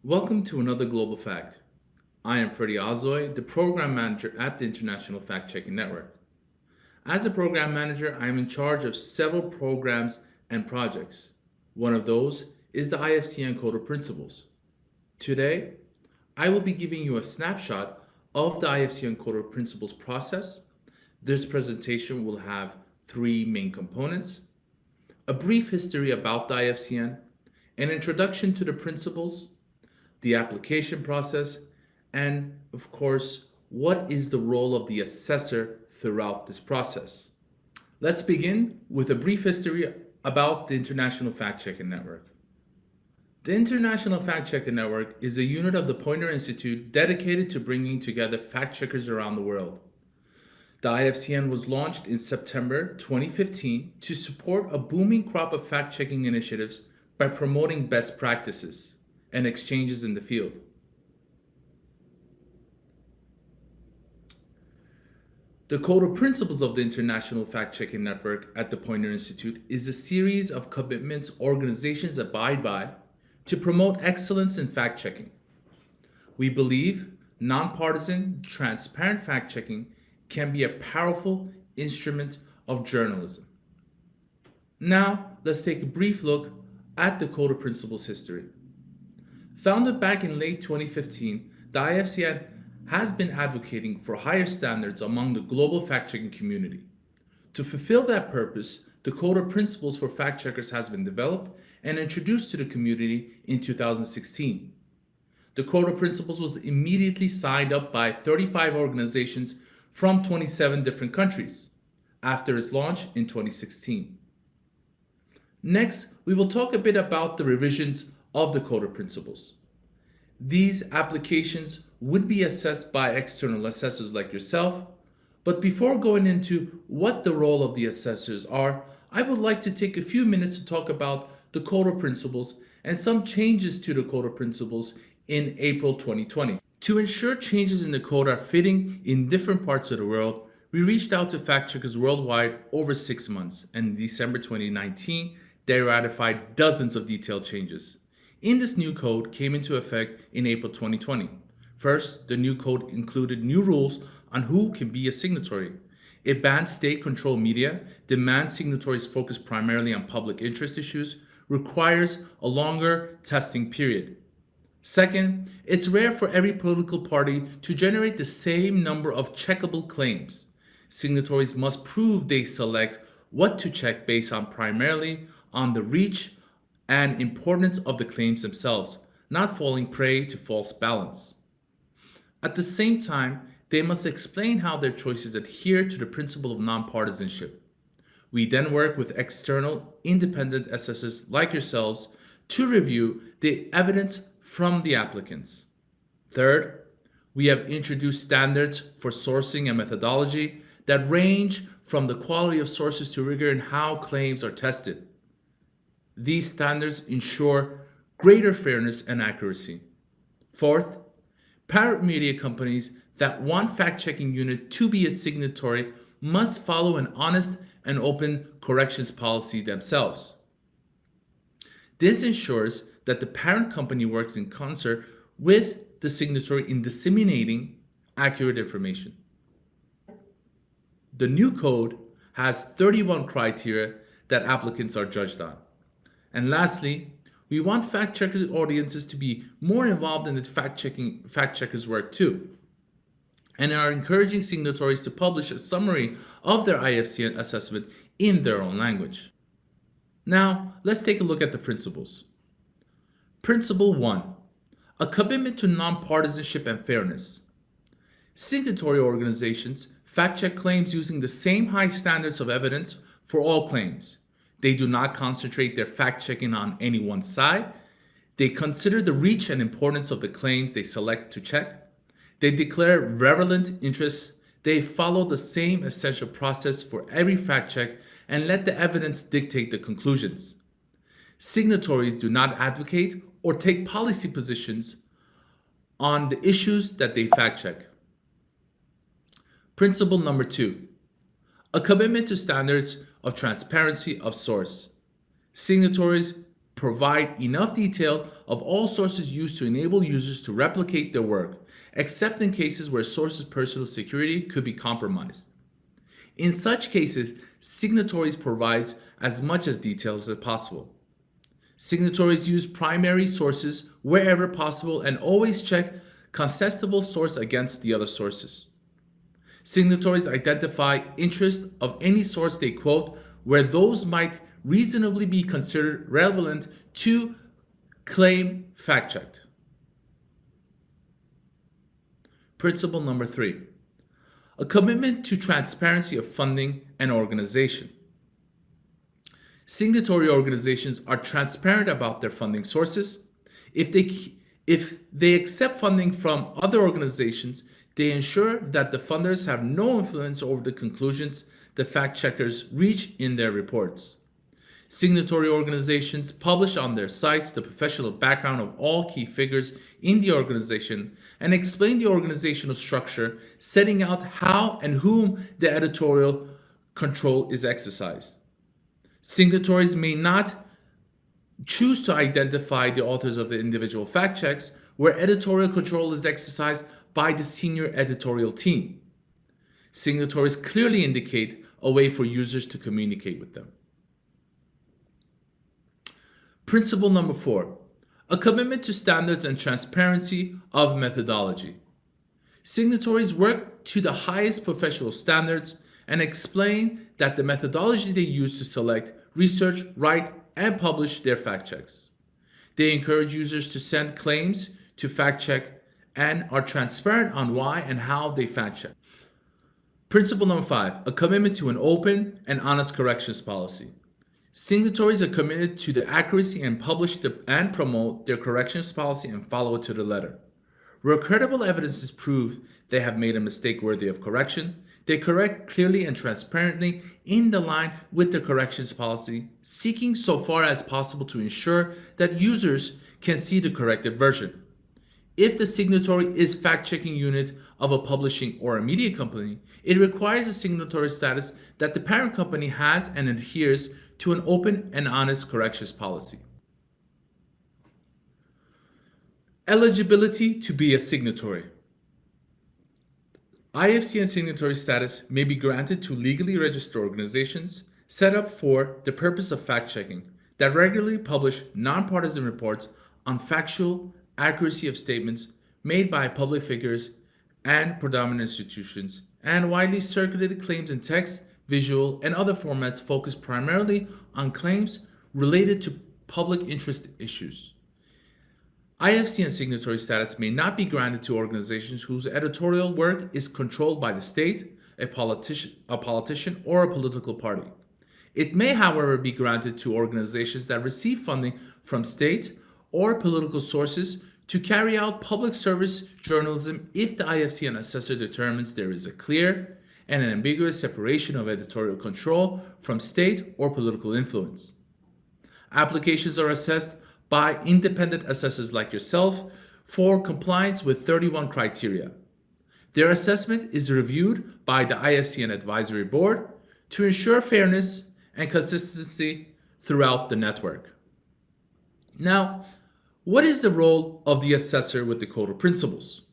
Welcome to another Global Fact. I am Freddie Ozoy, the Program Manager at the International Fact Checking Network. As a Program Manager, I am in charge of several programs and projects. One of those is the IFC Encoder Principles. Today, I will be giving you a snapshot of the IFC Encoder Principles process. This presentation will have three main components: a brief history about the IFCN, an introduction to the principles, the application process, and of course, what is the role of the assessor throughout this process. Let's begin with a brief history about the International Fact Checking Network. The International Fact Checking Network is a unit of the Poynter Institute dedicated to bringing together fact checkers around the world. The IFCN was launched in September 2015 to support a booming crop of fact-checking initiatives by promoting best practices and exchanges in the field. The Code of Principles of the International Fact Checking Network at the Poynter Institute is a series of commitments organizations abide by to promote excellence in fact checking. We believe nonpartisan, transparent fact checking can be a powerful instrument of journalism. Now, let's take a brief look at the Code of Principles history. Founded back in late 2015, the IFCN has been advocating for higher standards among the global fact-checking community. To fulfill that purpose, the Code of Principles for Fact Checkers has been developed and introduced to the community in 2016. The Code of Principles was immediately signed up by 35 organizations from 27 different countries after its launch in 2016. Next, we will talk a bit about the revisions of the Code of Principles. These applications would be assessed by external assessors like yourself, but before going into what the role of the assessors are, I would like to take a few minutes to talk about the Code of Principles and some changes to the Code of Principles in April 2020. To ensure changes in the code are fitting in different parts of the world, we reached out to fact checkers worldwide over 6 months, and in December 2019, they ratified dozens of detailed changes. In this new code came into effect in April 2020. First, the new code included new rules on who can be a signatory. It banned state-controlled media, demands signatories focus primarily on public interest issues, requires a longer testing period. Second, it's rare for every political party to generate the same number of checkable claims. Signatories must prove they select what to check based on primarily on the reach and importance of the claims themselves, not falling prey to false balance. At the same time, they must explain how their choices adhere to the principle of nonpartisanship. We then work with external, independent assessors like yourselves to review the evidence from the applicants. Third, we have introduced standards for sourcing and methodology that range from the quality of sources to rigor in how claims are tested. These standards ensure greater fairness and accuracy. Fourth, parent media companies that want fact-checking unit to be a signatory must follow an honest and open corrections policy themselves. This ensures that the parent company works in concert with the signatory in disseminating accurate information. The new code has 31 criteria that applicants are judged on. And lastly, we want fact checkers audiences to be more involved in the fact checkers work too, and are encouraging signatories to publish a summary of their IFCN assessment in their own language. Now, let's take a look at the principles. Principle 1. A commitment to nonpartisanship and fairness. Signatory organizations fact-check claims using the same high standards of evidence for all claims. They do not concentrate their fact-checking on any one side. They consider the reach and importance of the claims they select to check. They declare relevant interests. They follow the same essential process for every fact-check and let the evidence dictate the conclusions. Signatories do not advocate or take policy positions on the issues that they fact-check. Principle number 2. A commitment to standards of transparency of source. Signatories provide enough detail of all sources used to enable users to replicate their work, except in cases where sources' personal security could be compromised. In such cases, signatories provides as much as details as possible. Signatories use primary sources wherever possible and always check contestable source against the other sources. Signatories identify interest of any source they quote where those might reasonably be considered relevant to claim fact-checked. Principle number 3, a commitment to transparency of funding and organization. Signatory organizations are transparent about their funding sources. If they accept funding from other organizations, they ensure that the funders have no influence over the conclusions the fact-checkers reach in their reports. Signatory organizations publish on their sites the professional background of all key figures in the organization and explain the organizational structure, setting out how and whom the editorial control is exercised. Signatories may not choose to identify the authors of the individual fact checks, where editorial control is exercised by the senior editorial team. Signatories clearly indicate a way for users to communicate with them. Principle number 4, a commitment to standards and transparency of methodology. Signatories work to the highest professional standards and explain that the methodology they use to select, research, write, and publish their fact checks. They encourage users to send claims to fact check and are transparent on why and how they fact check. Principle number 5, a commitment to an open and honest corrections policy. Signatories are committed to the accuracy and publish and promote their corrections policy and follow it to the letter. Where credible evidence is proved they have made a mistake worthy of correction, they correct clearly and transparently in the line with their corrections policy, seeking so far as possible to ensure that users can see the corrected version. If the signatory is fact-checking unit of a publishing or a media company, it requires a signatory status that the parent company has and adheres to an open and honest corrections policy. Eligibility to be a signatory. IFCN signatory status may be granted to legally registered organizations set up for the purpose of fact-checking that regularly publish nonpartisan reports on factual accuracy of statements made by public figures and predominant institutions, and widely circulated claims in text, visual, and other formats focus primarily on claims related to public interest issues. IFCN signatory status may not be granted to organizations whose editorial work is controlled by the state, a politician, or a political party. It may, however, be granted to organizations that receive funding from state or political sources to carry out public service journalism if the IFCN assessor determines there is a clear and an ambiguous separation of editorial control from state or political influence. Applications are assessed by independent assessors like yourself for compliance with 31 criteria. Their assessment is reviewed by the IFCN Advisory Board to ensure fairness and consistency throughout the network. Now, what is the role of the assessor with Dakota Principles?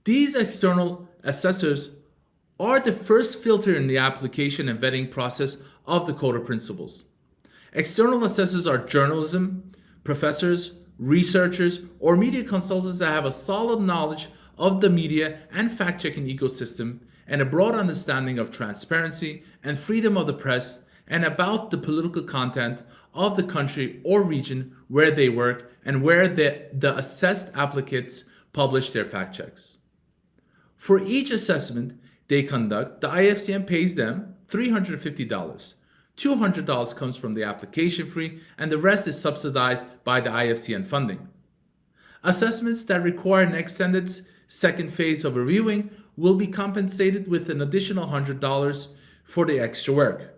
These external assessors are the first filter in the application and vetting process of Dakota Principles. External assessors are journalism professors, researchers, or media consultants that have a solid knowledge of the media and fact-checking ecosystem and a broad understanding of transparency and freedom of the press and about the political content of the country or region where they work and where the assessed applicants publish their fact checks. For each assessment they conduct, the IFCN pays them $350. $200 comes from the application fee, and the rest is subsidized by the IFCN funding. Assessments that require an extended second phase of reviewing will be compensated with an additional $100 for the extra work.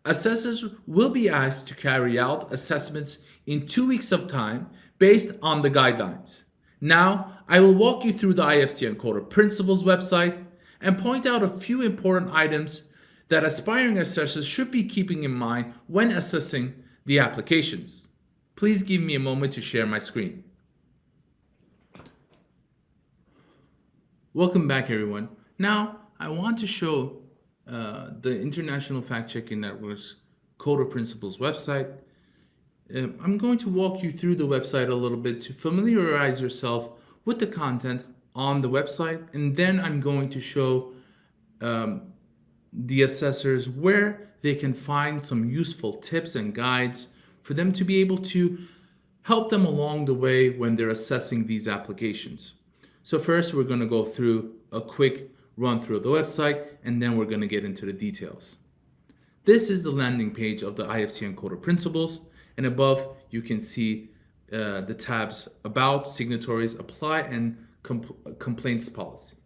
Assessors will be asked to carry out assessments in 2 weeks of time based on the guidelines. Now, I will walk you through the IFC Encoder Principles website and point out a few important items that aspiring assessors should be keeping in mind when assessing the applications. Please give me a moment to share my screen. Welcome back, everyone. Now, I want to show the International Fact-Checking Network's Encoder Principles website. I'm going to walk you through the website a little bit to familiarize yourself with the content on the website, and then I'm going to show the assessors where they can find some useful tips and guides for them to be able to help them along the way when they're assessing these applications. So first, we're going to go through a quick run through of the website, and then we're going to get into the details. This is the landing page of the IFC Encoder Principles, and above you can see the tabs About, Signatories, Apply, and Complaints Policy.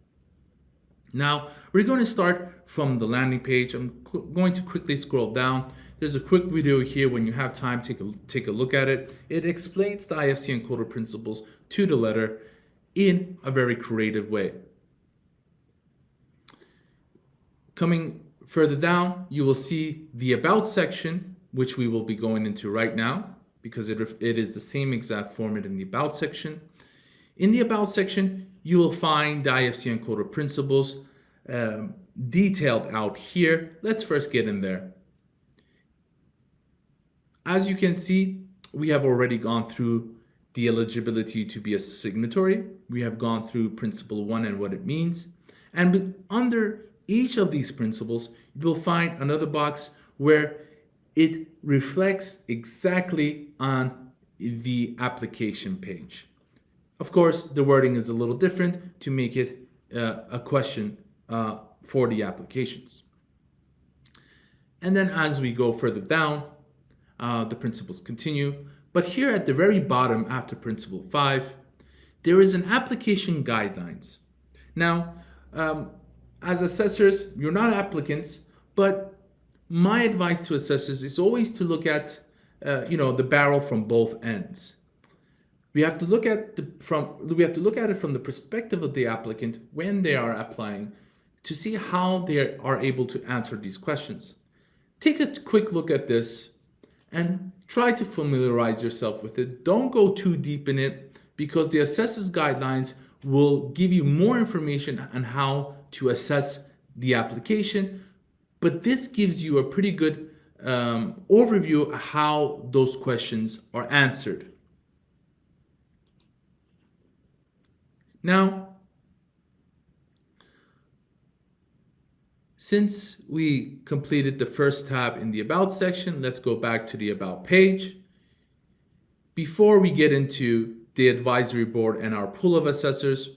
Now, we're going to start from the landing page. I'm going to quickly scroll down. There's a quick video here. When you have time, take a look at it. It explains the IFC Encoder Principles to the letter in a very creative way. Coming further down, you will see the About section, which we will be going into right now, because it is the same exact format in the About section. In the About section, you will find the IFC Encoder Principles detailed out here. Let's first get in there. As you can see, we have already gone through the eligibility to be a signatory. We have gone through Principle 1 and what it means. And under each of these principles, you will find another box where it reflects exactly on the application page. Of course, the wording is a little different to make it a question for the applications. And then as we go further down, the principles continue. But here at the very bottom, after Principle 5, there is an application guidelines. Now, as assessors, you're not applicants, but my advice to assessors is always to look at the barrel from both ends. We have to look at it from the perspective of the applicant when they are applying to see how they are able to answer these questions. Take a quick look at this and try to familiarize yourself with it. Don't go too deep in it, because the assessor's guidelines will give you more information on how to assess the application, but this gives you a pretty good overview of how those questions are answered. Now, since we completed the first tab in the About section, let's go back to the About page. Before we get into the advisory board and our pool of assessors,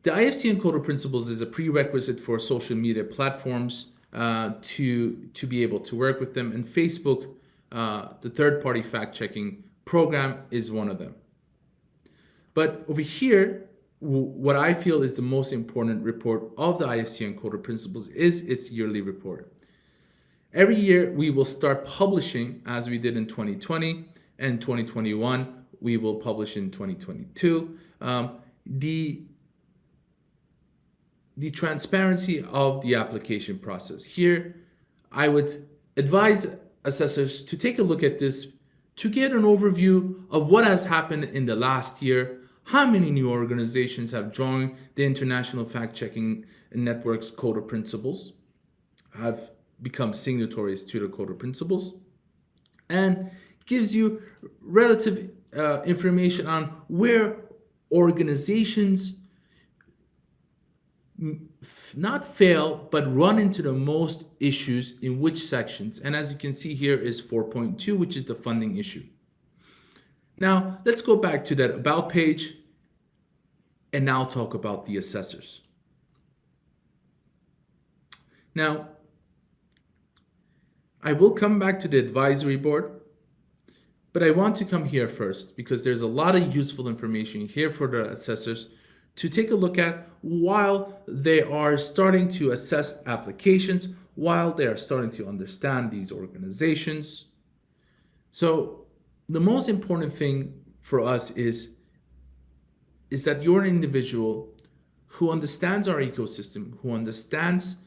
the IFC Encoder Principles is a prerequisite for social media platforms to be able to work with them, and Facebook, the third-party fact-checking program, is one of them. But over here, what I feel is the most important report of the IFC Encoder Principles is its yearly report. Every year, we will start publishing, as we did in 2020 and 2021, we will publish in 2022, the transparency of the application process. Here, I would advise assessors to take a look at this to get an overview of what has happened in the last year, how many new organizations have joined the International Fact-Checking Network's Encoder Principles, have become signatories to the Encoder Principles, and gives you relative information on where organizations not fail, but run into the most issues in which sections. And as you can see here is 4.2, which is the funding issue. Now, let's go back to that About page and now talk about the assessors. Now, I will come back to the advisory board, but I want to come here first because there's a lot of useful information here for the assessors to take a look at while they are starting to assess applications, while they are starting to understand these organizations. So the most important thing for us is that you're an individual who understands our ecosystem, who understands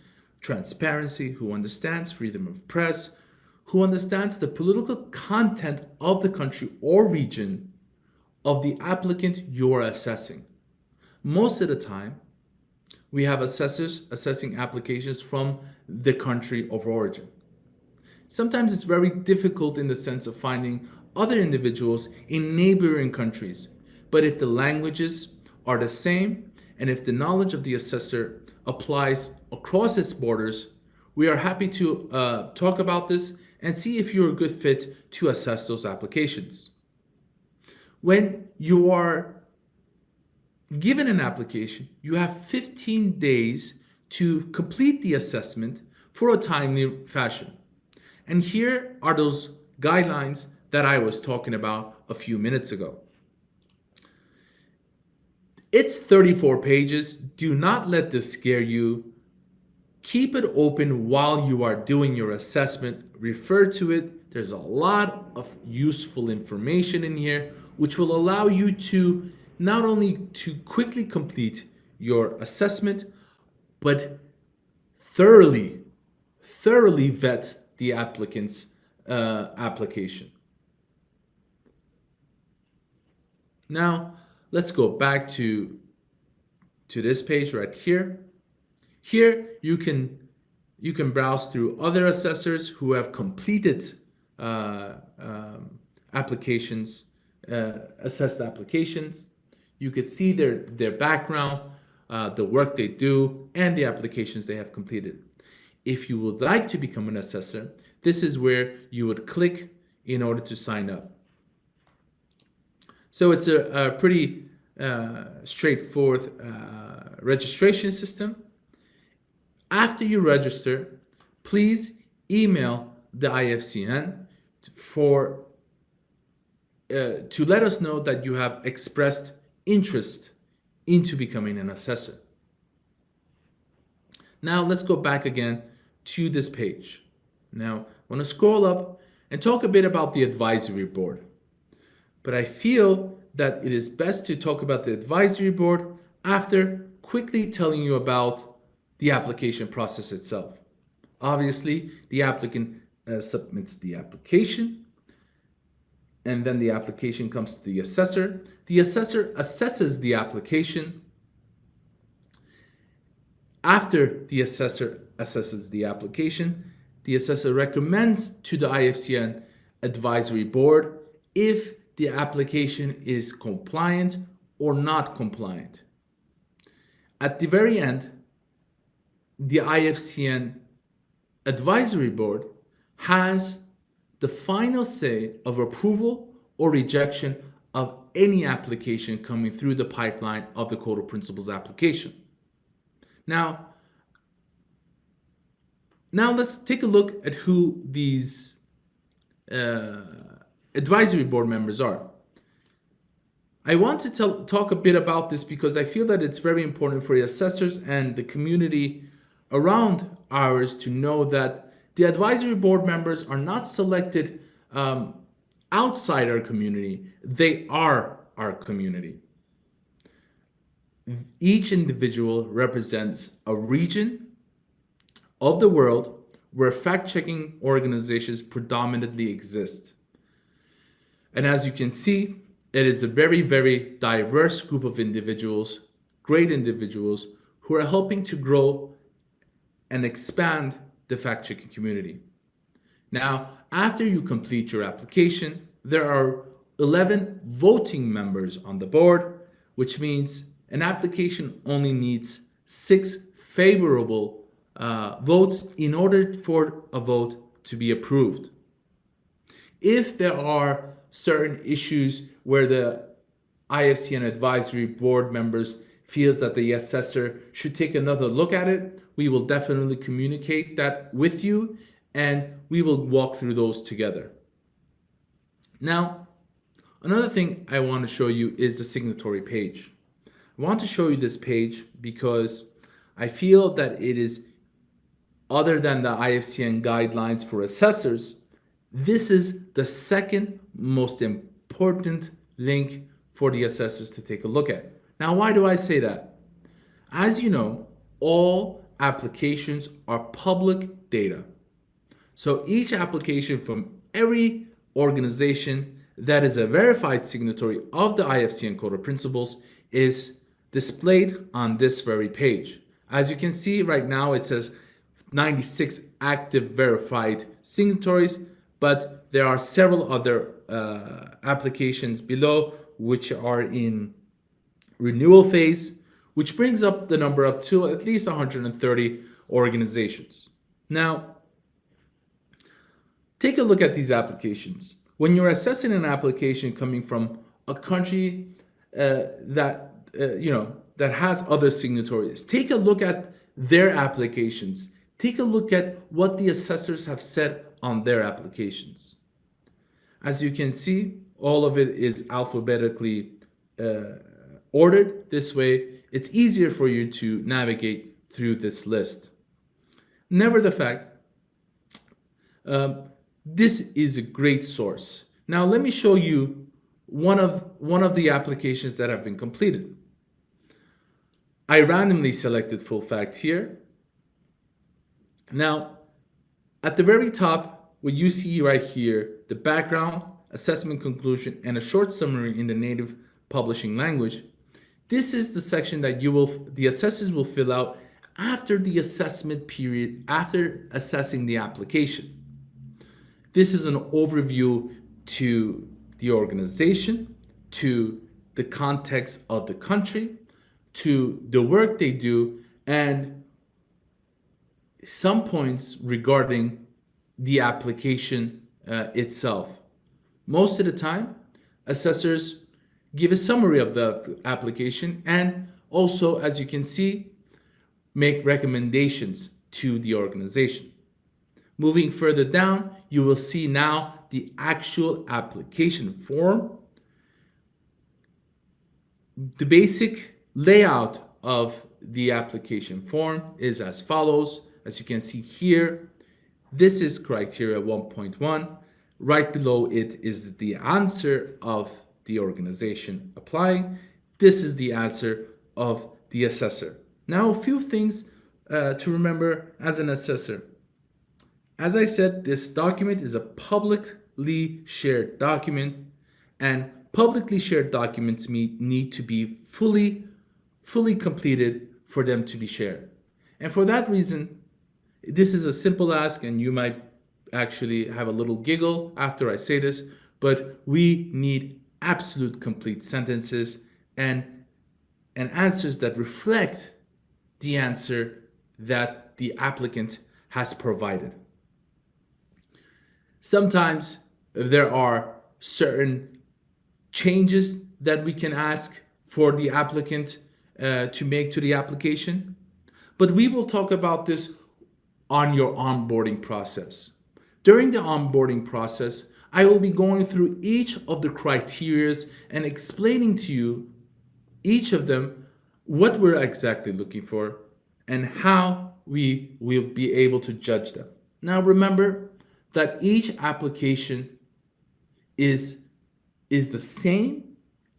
transparency, who understands freedom of press, who understands the political content of the country or region of the applicant you are assessing. Most of the time, we have assessors assessing applications from the country of origin. Sometimes it's very difficult in the sense of finding other individuals in neighboring countries. But if the languages are the same and if the knowledge of the assessor applies across its borders, we are happy to talk about this and see if you're a good fit to assess those applications. When you are given an application, you have 15 days to complete the assessment for a timely fashion. And here are those guidelines that I was talking about a few minutes ago. It's 34 pages. Do not let this scare you. Keep it open while you are doing your assessment. Refer to it. There's a lot of useful information in here, which will allow you to not only to quickly complete your assessment, but thoroughly vet the applicant's application. Now, let's go back to this page right here. Here, you can browse through other assessors who have completed applications, assessed applications. You could see their background, the work they do, and the applications they have completed. If you would like to become an assessor, this is where you would click in order to sign up. So it's a pretty straightforward registration system. After you register, please email the IFCN to let us know that you have expressed interest into becoming an assessor. Now let's go back again to this page. Now I want to scroll up and talk a bit about the advisory board. But I feel that it is best to talk about the advisory board after quickly telling you about the application process itself. Obviously, the applicant submits the application, and then the application comes to the assessor. The assessor assesses the application. After the assessor assesses the application, the assessor recommends to the IFCN advisory board if the application is compliant or not compliant. At the very end, the IFCN advisory board has the final say of approval or rejection of any application coming through the pipeline of the Code of Principles application. Now let's take a look at who these advisory board members are. I want to talk a bit about this because I feel that it's very important for the assessors and the community around ours to know that the advisory board members are not selected outside our community. They are our community. Each individual represents a region of the world where fact-checking organizations predominantly exist. And as you can see, it is a very, very diverse group of individuals, great individuals, who are helping to grow and expand the fact-checking community. Now, after you complete your application, there are 11 voting members on the board, which means an application only needs 6 favorable votes in order for a vote to be approved. If there are certain issues where the IFCN advisory board members feels that the assessor should take another look at it, we will definitely communicate that with you and we will walk through those together. Now, another thing I want to show you is the signatory page. I want to show you this page because I feel that it is, other than the IFCN guidelines for assessors, this is the second most important link for the assessors to take a look at. Now, why do I say that? As you know, all applications are public data. So each application from every organization that is a verified signatory of the IFC Encoder Principles is displayed on this very page. As you can see right now, it says 96 active verified signatories, but there are several other applications below which are in renewal phase, which brings up the number up to at least 130 organizations. Now, take a look at these applications. When you're assessing an application coming from a country that has other signatories, take a look at their applications. Take a look at what the assessors have said on their applications. As you can see, all of it is alphabetically ordered. This way, it's easier for you to navigate through this list. Never the fact, this is a great source. Now, let me show you one of the applications that have been completed. I randomly selected full fact here. Now, at the very top, what you see right here, the background, assessment conclusion, and a short summary in the native publishing language. This is the section that the assessors will fill out after the assessment period, after assessing the application. This is an overview to the organization, to the context of the country, to the work they do, and some points regarding the application itself. Most of the time, assessors give a summary of the application and also, as you can see, make recommendations to the organization. Moving further down, you will see now the actual application form. The basic layout of the application form is as follows. As you can see here, this is criteria 1.1. Right below it is the answer of the organization applying. This is the answer of the assessor. Now, a few things to remember as an assessor. As I said, this document is a publicly shared document, and publicly shared documents need to be fully completed for them to be shared. And for that reason, this is a simple ask, and you might actually have a little giggle after I say this, but we need absolute complete sentences and answers that reflect the answer that the applicant has provided. Sometimes there are certain changes that we can ask for the applicant to make to the application, but we will talk about this on your onboarding process. During the onboarding process, I will be going through each of the criteria and explaining to you each of them, what we're exactly looking for and how we will be able to judge them. Now remember that each application is the same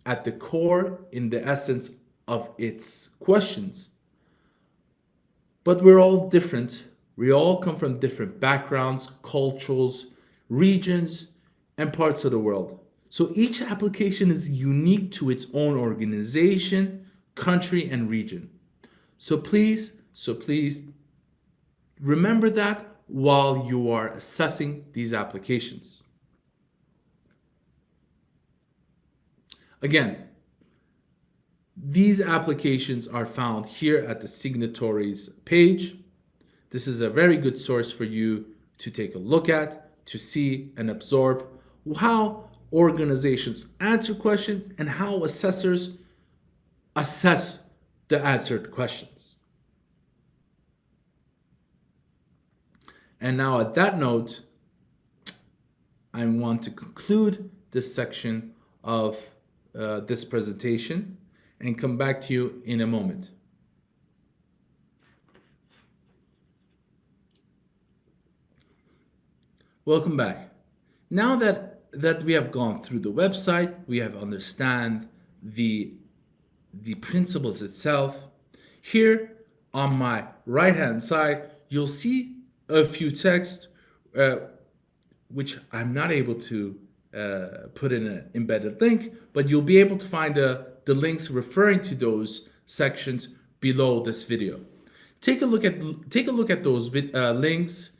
at the core in the essence of its questions, but we're all different. We all come from different backgrounds, cultures, regions, and parts of the world. So each application is unique to its own organization, country, and region. So please remember that while you are assessing these applications. Again, these applications are found here at the signatories page. This is a very good source for you to take a look at, to see and absorb how organizations answer questions and how assessors assess the answered questions. And now at that note, I want to conclude this section of this presentation and come back to you in a moment. Welcome back. Now that we have gone through the website, we have understand the principles itself. Here on my right hand side, you'll see a few texts which I'm not able to put in an embedded link, but you'll be able to find the links referring to those sections below this video. Take a look at those links.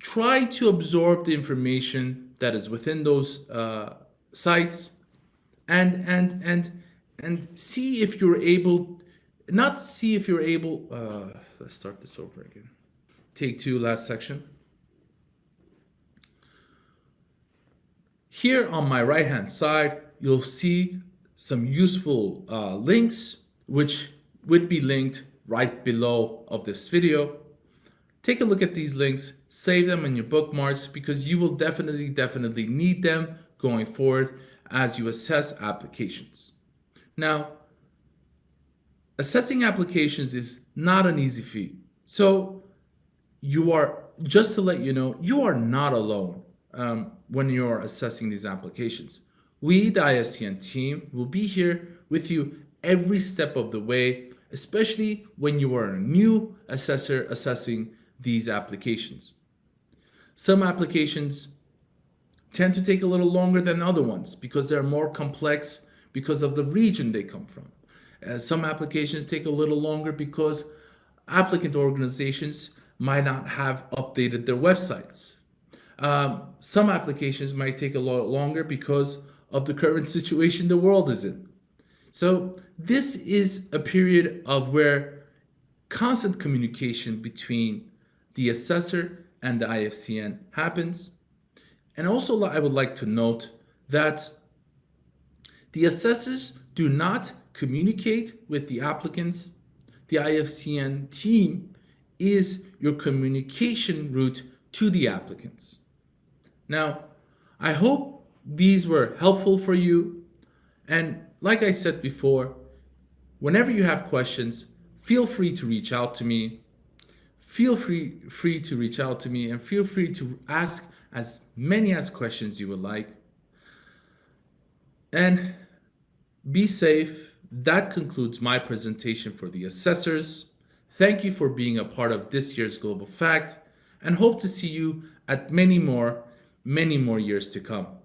Try to absorb the information that is within those sites, and see if you're able. Not see if you're able. Let's start this over again. Take two, last section. Here on my right hand side, you'll see some useful links, which would be linked right below of this video. Take a look at these links, save them in your bookmarks, because you will definitely need them going forward as you assess applications. Now, assessing applications is not an easy feat. So just to let you know, you are not alone when you're assessing these applications. We, the IFCN team, will be here with you every step of the way, especially when you are a new assessor assessing these applications. Some applications tend to take a little longer than other ones because they're more complex because of the region they come from. Some applications take a little longer because applicant organizations might not have updated their websites. Some applications might take a lot longer because of the current situation the world is in. So this is a period of where constant communication between the assessor and the IFCN happens. And also I would like to note that the assessors do not communicate with the applicants. The IFCN team is your communication route to the applicants. Now, I hope these were helpful for you. And like I said before, whenever you have questions, feel free to reach out to me. Feel free to reach out to me, and feel free to ask as many questions you would like. And be safe. That concludes my presentation for the assessors. Thank you for being a part of this year's Global Fact, and hope to see you at many more years to come.